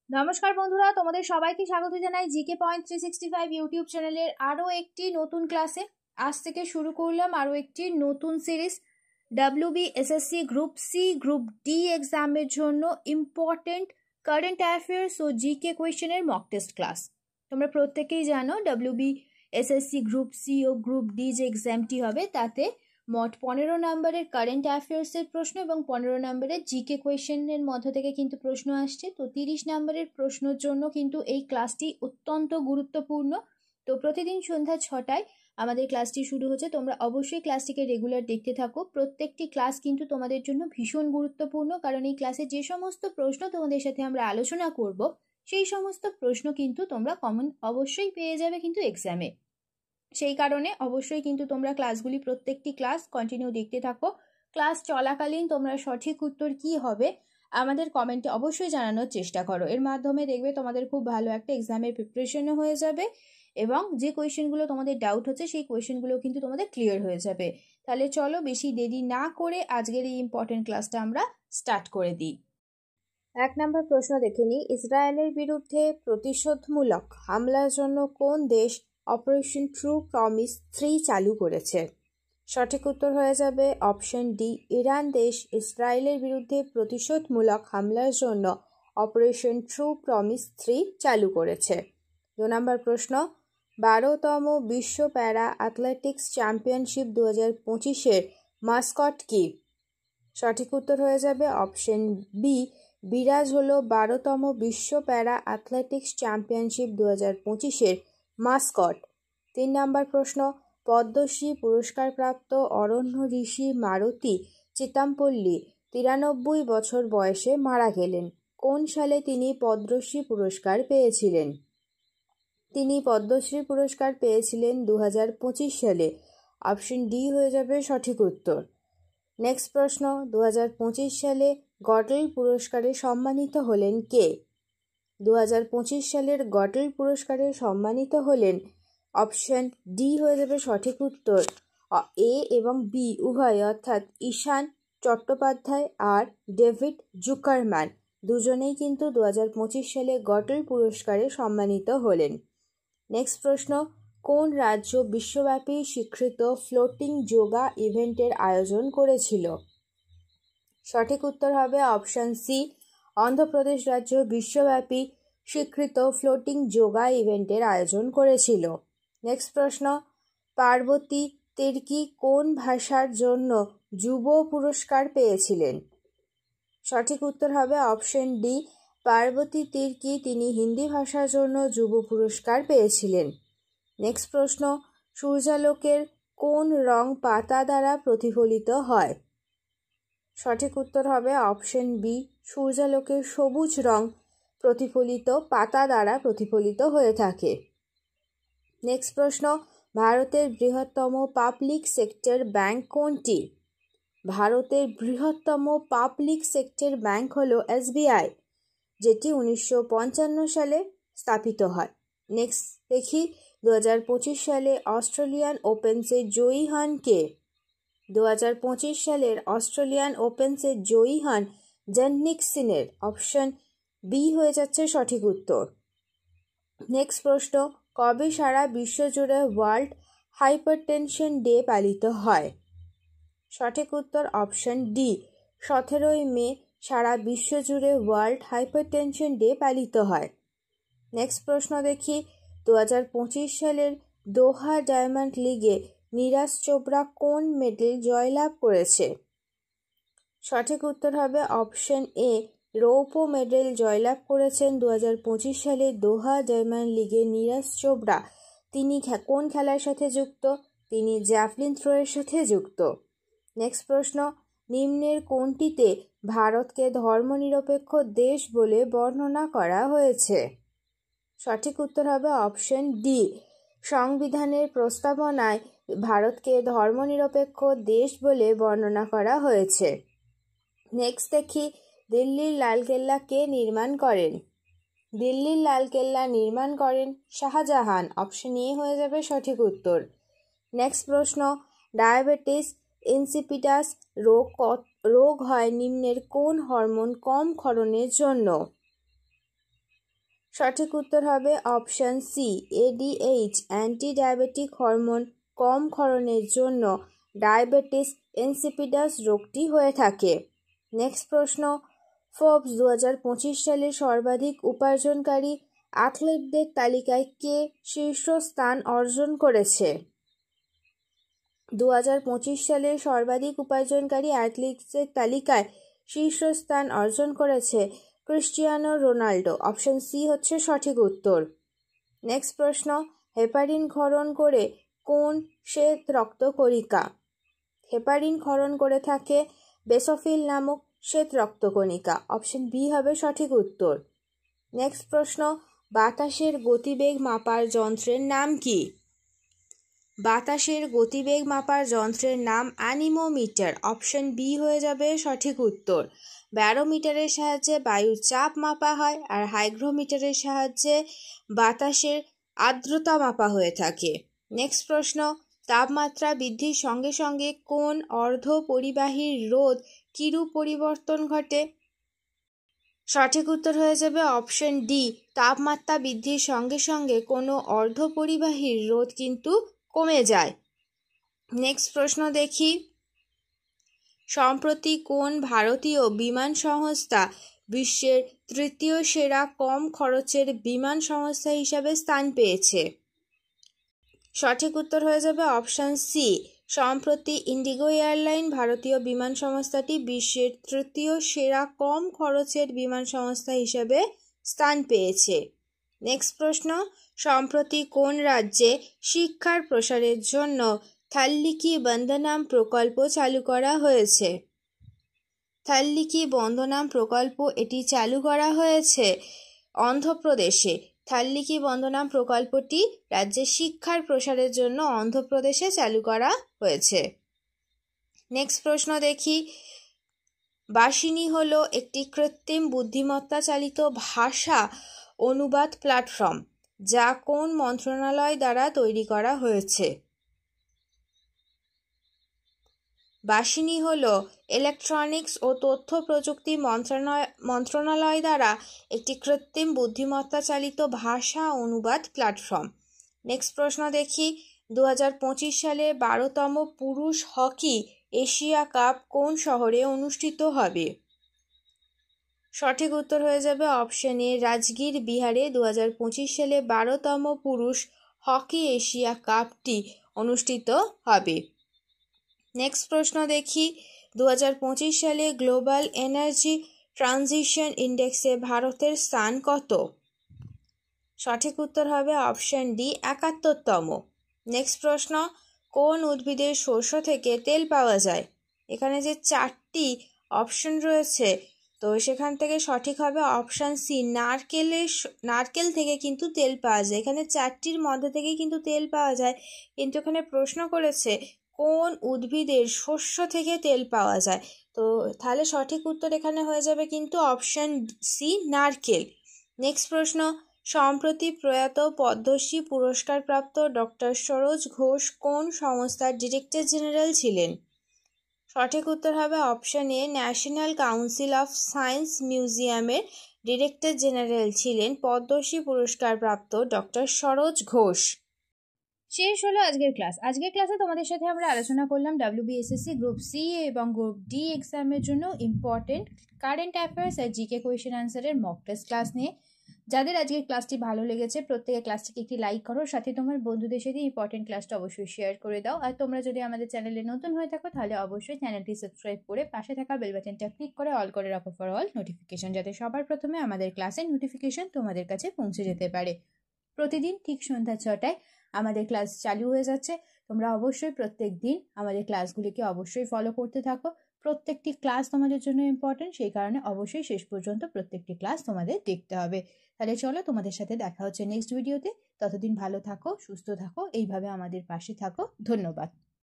নমস্কার বন্ধুরা, তোমাদের সবাইকে স্বাগত জানাই জিকে পয়েন্ট 365 ইউটিউব চ্যানেলের আরও একটি নতুন ক্লাসে। আজ থেকে শুরু করলাম আরও একটি নতুন series. WBSSC group C group D এক্সামের জন্য ইম্পর্টেন্ট কারেন্ট অ্যাফেয়ার্স ও জিকে কোয়েশ্চেনের মক টেস্ট ক্লাস। তোমরা প্রত্যেকেই জানো WBSSC গ্রুপ সি ও গ্রুপ ডি যে এক্সামটি হবে তাতে মোট 15 নম্বরের কারেন্ট অ্যাফেয়ার্সের প্রশ্ন এবং 15 নম্বরের জিকে কোয়েশ্চেনের মধ্য থেকে কিন্তু প্রশ্ন আসছে। তো 30 নম্বরের প্রশ্নের জন্য কিন্তু এই ক্লাসটি অত্যন্ত গুরুত্বপূর্ণ। তো প্রতিদিন সন্ধ্যা 6টায় আমাদের ক্লাসটি শুরু হচ্ছে। তোমরা অবশ্যই ক্লাসটিকে রেগুলার দেখতে থাকো। প্রত্যেকটি ক্লাস কিন্তু তোমাদের জন্য ভীষণ গুরুত্বপূর্ণ, কারণ এই ক্লাসে যে সমস্ত প্রশ্ন তোমাদের সাথে আমরা আলোচনা করব সেই সমস্ত প্রশ্ন কিন্তু তোমরা কমন অবশ্যই পেয়ে যাবে কিন্তু এক্সামে। সেই কারণে অবশ্যই কিন্তু তোমরা ক্লাসগুলি প্রত্যেকটি ক্লাস কন্টিনিউ দেখতে থাকো। ক্লাস চলাকালীন তোমরা সঠিক উত্তর কি হবে আমাদের কমেন্টে অবশ্যই জানানোর চেষ্টা করো। এর মাধ্যমে দেখবে তোমাদের খুব ভালো একটা এক্সামের প্রিপারেশনও হয়ে যাবে এবং যে কোয়েশ্চেনগুলো তোমাদের ডাউট হচ্ছে সেই কোয়েশ্চেনগুলো কিন্তু তোমাদের ক্লিয়ার হয়ে যাবে। তাহলে চলো বেশি দেরি না করে আজকের এই ইম্পর্টেন্ট ক্লাসটা আমরা স্টার্ট করে দিই। 1 নম্বর প্রশ্ন দেখে নিই। ইসরায়েলের বিরুদ্ধে প্রতিশোধমূলক হামলার জন্য কোন দেশ অপারেশন ট্রু প্রমিস 3 চালু করেছে? সঠিক উত্তর হয়ে যাবে অপশন ডি, ইরান দেশ ইসরায়েলের বিরুদ্ধে প্রতিশোধমূলক হামলার জন্য অপারেশন ট্রু প্রমিস 3 চালু করেছে। 2 নম্বর প্রশ্ন, 12তম বিশ্ব প্যারা অ্যাথলেটিক্স চ্যাম্পিয়নশিপ 2025-এর মাস্কট কি? সঠিক উত্তর হয়ে যাবে অপশন বি, বিরাজ হলো 12তম বিশ্ব প্যারা অ্যাথলেটিক্স চ্যাম্পিয়নশিপ 2025-এর মাস্কট। 3 নম্বর প্রশ্ন, পদ্মশ্রী পুরস্কারপ্রাপ্ত অরণ্য ঋষি মারুতি চিত্তামপল্লী 93 বছর বয়সে মারা গেলেন। কোন সালে তিনি পদ্মশ্রী পুরস্কার পেয়েছিলেন? তিনি পদ্মশ্রী পুরস্কার পেয়েছিলেন 2025 সালে। অপশন ডি হয়ে যাবে সঠিক উত্তর। নেক্সট প্রশ্ন, 2025 সালে গটেল পুরস্কারে সম্মানিত হলেন কে? 2025 সালের গটেল পুরস্কারে সম্মানিত হলেন, অপশন ডি হয়ে যাবে সঠিক উত্তর, এ এবং বি উভয়, অর্থাৎ ঈশান চট্টোপাধ্যায় আর ডেভিড জুকারম্যান দুজনেই কিন্তু 2025 সালে গটেল পুরস্কারে সম্মানিত হলেন। নেক্সট প্রশ্ন, কোন রাজ্য বিশ্বব্যাপী স্বীকৃত ফ্লোটিং যোগা ইভেন্টের আয়োজন করেছিল? সঠিক উত্তর হবে অপশন সি, অন্ধ্রপ্রদেশ রাজ্য বিশ্বব্যাপী স্বীকৃত ফ্লোটিং যোগা ইভেন্টের আয়োজন করেছিল। নেক্সট প্রশ্ন, পার্বতী তির্কি কোন ভাষার জন্য যুব পুরস্কার পেয়েছিলেন? সঠিক উত্তর হবে অপশন ডি, পার্বতী তির্কি তিনি হিন্দি ভাষার জন্য যুব পুরস্কার পেয়েছিলেন। নেক্সট প্রশ্ন, সূর্যালোকের কোন রং পাতা দ্বারা প্রতিফলিত হয়? সঠিক উত্তর হবে অপশন বি, সূর্যালোকের সবুজ রং প্রতিফলিত পাতা দ্বারা প্রতিফলিত হয়ে থাকে। নেক্সট প্রশ্ন, ভারতের বৃহত্তম পাবলিক সেক্টর ব্যাংক কোনটি? ভারতের বৃহত্তম পাবলিক সেক্টর ব্যাংক হলো SBI, যেটি 1955 সালে স্থাপিত হয়। নেক্সট দেখি, 2025 সালে অস্ট্রেলিয়ান ওপেন্সে জয়ী হন কে? 2025 সালের অস্ট্রেলিয়ান ওপেন্সে জয়ী হন জ্যানিক সিনের। অপশন বি হয়ে যাচ্ছে সঠিক উত্তর। নেক্সট প্রশ্ন, কবে সারা বিশ্বজুড়ে ওয়ার্ল্ড হাইপারটেনশন ডে পালিত হয়? সঠিক উত্তর অপশন ডি, 17 মে সারা বিশ্বজুড়ে ওয়ার্ল্ড হাইপারটেনশন ডে পালিত হয়। নেক্সট প্রশ্ন দেখি, 2025 সালের দোহা ডায়মন্ড লিগে নীরাজ চোপড়া কোন মেডেল জয়লাভ করেছে? সঠিক উত্তর হবে অপশন এ, রৌপ্য মেডেল জয়লাভ করেছেন 2025 সালে দোহা ডায়মন্ড লিগে নীরাজ চোপড়া। তিনি কোন খেলার সাথে যুক্ত? তিনি জ্যাভলিন থ্রোয়ের সাথে যুক্ত। নেক্সট প্রশ্ন, নিম্নের কোনটিতে ভারতকে ধর্মনিরপেক্ষ দেশ বলে বর্ণনা করা হয়েছে? সঠিক উত্তর হবে অপশন ডি, সংবিধানের প্রস্তাবনায় ভারতকে ধর্মনিরপেক্ষ দেশ বলে বর্ণনা করা হয়েছে। নেক্সট দেখি, দিল্লির লালকেল্লা কে নির্মাণ করেন? দিল্লির লালকেল্লা নির্মাণ করেন শাহজাহান। অপশন এ হয়ে যাবে সঠিক উত্তর। নেক্সট প্রশ্ন, ডায়াবেটিস ইনসিপিটাস রোগ হয় নিম্নের কোন হরমোন কম ক্ষরণের জন্য? সঠিক উত্তর হবে option C, ADH anti diabetic hormone কম ক্ষরণের জন্য ডায়াবেটিস ইনসিপিডাস রোগটি হয়ে থাকে। নেক্সট প্রশ্ন, ফোর্বস 2025 সালে সর্বাধিক উপার্জনকারী অ্যাথলেটদের তালিকায় কে শীর্ষস্থান অর্জন করেছে? 2025 সালে সর্বাধিক উপার্জনকারী অ্যাথলেটদের তালিকায় শীর্ষস্থান অর্জন করেছে ক্রিস্টিয়ানো রোনাল্ডো। অপশন সি হচ্ছে সঠিক উত্তর। নেক্সট প্রশ্ন, হেপারিন ক্ষরণ করে কোন শ্বেত রক্তকণিকা? হেপারিন ক্ষরণ করে থাকে বেসোফিল নামক শ্বেত রক্তকণিকা। অপশন বি হবে সঠিক উত্তর। নেক্সট প্রশ্ন, বাতাসের গতিবেগ মাপার যন্ত্রের নাম কি? বাতাসের গতিবেগ মাপার যন্ত্রের নাম অ্যানিমোমিটার। অপশন বি হয়ে যাবে সঠিক উত্তর। ব্যারোমিটারের সাহায্যে বায়ুর চাপ মাপা হয়, আর হাইগ্রোমিটারের সাহায্যে বাতাসের আর্দ্রতা মাপা হয়ে থাকে। নেক্সট প্রশ্ন, তাপমাত্রা বৃদ্ধির সঙ্গে সঙ্গে কোন অর্ধ পরিবাহীর রোধ কিরূপ পরিবর্তন ঘটে? সঠিক উত্তর হয়ে যাবে অপশন ডি, তাপমাত্রা বৃদ্ধির সঙ্গে সঙ্গে কোনো অর্ধপরিবাহীর রোধ কিন্তু কমে যায়। নেক্সট প্রশ্ন দেখি, সম্প্রতি কোন ভারতীয় বিমান সংস্থা বিশ্বের তৃতীয় সেরা কম খরচের বিমান সংস্থা হিসাবে স্থান পেয়েছে? সঠিক উত্তর হয়ে যাবে অপশন সি, সম্প্রতি ইন্ডিগো এয়ারলাইন ভারতীয় বিমান সংস্থাটি বিশ্বের তৃতীয় সেরা কম খরচের বিমান সংস্থা হিসেবে স্থান পেয়েছে। নেক্সট প্রশ্ন, সম্প্রতি কোন রাজ্যে শিক্ষার প্রসারের জন্য থাল্লি কি বন্দনাম প্রকল্প চালু করা হয়েছে? থাল্লি কি বন্দনাম প্রকল্প এটি চালু করা হয়েছে অন্ধ্রপ্রদেশে। থাল্লি কি বন্দনাম প্রকল্পটি রাজ্যের শিক্ষার প্রসারের জন্য অন্ধ্রপ্রদেশে চালু করা হয়েছে। নেক্সট প্রশ্ন দেখি, বাসিনী হলো একটি কৃত্রিম বুদ্ধিমত্তা চালিত ভাষা অনুবাদ প্ল্যাটফর্ম, যা কোন মন্ত্রণালয় দ্বারা তৈরি করা হয়েছে? বাসিনী হলো ইলেকট্রনিক্স ও তথ্য প্রযুক্তি মন্ত্রণালয় দ্বারা একটি কৃত্রিম বুদ্ধিমত্তা চালিত ভাষা অনুবাদ প্ল্যাটফর্ম। নেক্সট প্রশ্ন দেখি, 2025 সালে 12তম পুরুষ হকি এশিয়া কাপ কোন শহরে অনুষ্ঠিত হবে? সঠিক উত্তর হয়ে যাবে অপশন এ, রাজগীর বিহারে 2025 সালে 12তম পুরুষ হকি এশিয়া কাপটি অনুষ্ঠিত হবে। নেক্সট প্রশ্ন দেখি, 2025 সালে গ্লোবাল এনার্জি ট্রানজিশন ইন্ডেক্সে ভারতের স্থান কত? সঠিক উত্তর হবে অপশন ডি, 71তম। নেক্সট প্রশ্ন, কোন উদ্ভিদের শস্য থেকে তেল পাওয়া যায়? এখানে যে 4টি অপশন রয়েছে, তো সেখান থেকে সঠিক হবে অপশন সি, নারকেল থেকে কিন্তু তেল পাওয়া যায়। এখানে 4টির মধ্যে থেকে কিন্তু তেল পাওয়া যায়, কিন্তু এখানে প্রশ্ন করেছে কোন উদ্ভিদের শস্য থেকে তেল পাওয়া যায়। তো তাহলে সঠিক উত্তর এখানে হয়ে যাবে কিন্তু অপশন সি, নারকেল। নেক্সট প্রশ্ন, সম্প্রতি প্রয়াত পদ্মশ্রী পুরস্কারপ্রাপ্ত ডক্টর সরোজ ঘোষ কোন সংস্থার ডিরেক্টর জেনারেল ছিলেন? সঠিক উত্তর হবে option A, national council of science মিউজিয়ামের ডিরেক্টর জেনারেল ছিলেন পদ্মশ্রী পুরস্কারপ্রাপ্ত ডক্টর সরোজ ঘোষ। শেষ হলো আজকের ক্লাস। আজকের ক্লাসে তোমাদের সাথে আমরা আলোচনা করলাম WBSSC গ্রুপ সি এবং গ্রুপ ডি এক্সামের জন্য ইম্পর্টেন্ট কারেন্ট অ্যাফেয়ার্স আর জিকে কোয়েশ্চেন আনসারের মক টেস্ট ক্লাস নিয়ে। যাদের আজকের ক্লাসটি ভালো লেগেছে প্রত্যেকে ক্লাসটিকে একটি লাইক করো, সাথে তোমার বন্ধুদের সাথে ইম্পর্টেন্ট ক্লাসটা অবশ্যই শেয়ার করে দাও। আর তোমরা যদি আমাদের চ্যানেলে নতুন হয়ে থাকো তাহলে অবশ্যই চ্যানেলটি সাবস্ক্রাইব করে পাশে থাকা বেল বাটনটা ক্লিক করে অল করে রাখো ফর অল নোটিফিকেশন, যাতে সবার প্রথমে আমাদের ক্লাসের নোটিফিকেশন তোমাদের কাছে পৌঁছে যেতে পারে। প্রতিদিন ঠিক সন্ধ্যা 6টায় আমাদের ক্লাস চালু হয়ে যাচ্ছে। তোমরা অবশ্যই প্রত্যেক দিন আমাদের ক্লাসগুলিকে অবশ্যই ফলো করতে থাকো। প্রত্যেকটি ক্লাস তোমাদের জন্য ইম্পর্টেন্ট, সেই কারণে অবশ্যই শেষ পর্যন্ত প্রত্যেকটি ক্লাস তোমাদের দেখতে হবে। তাহলে চলো, তোমাদের সাথে দেখা হচ্ছে নেক্সট ভিডিওতে। ততদিন ভালো থাকো, সুস্থ থাকো, এইভাবে আমাদের পাশে থাকো। ধন্যবাদ।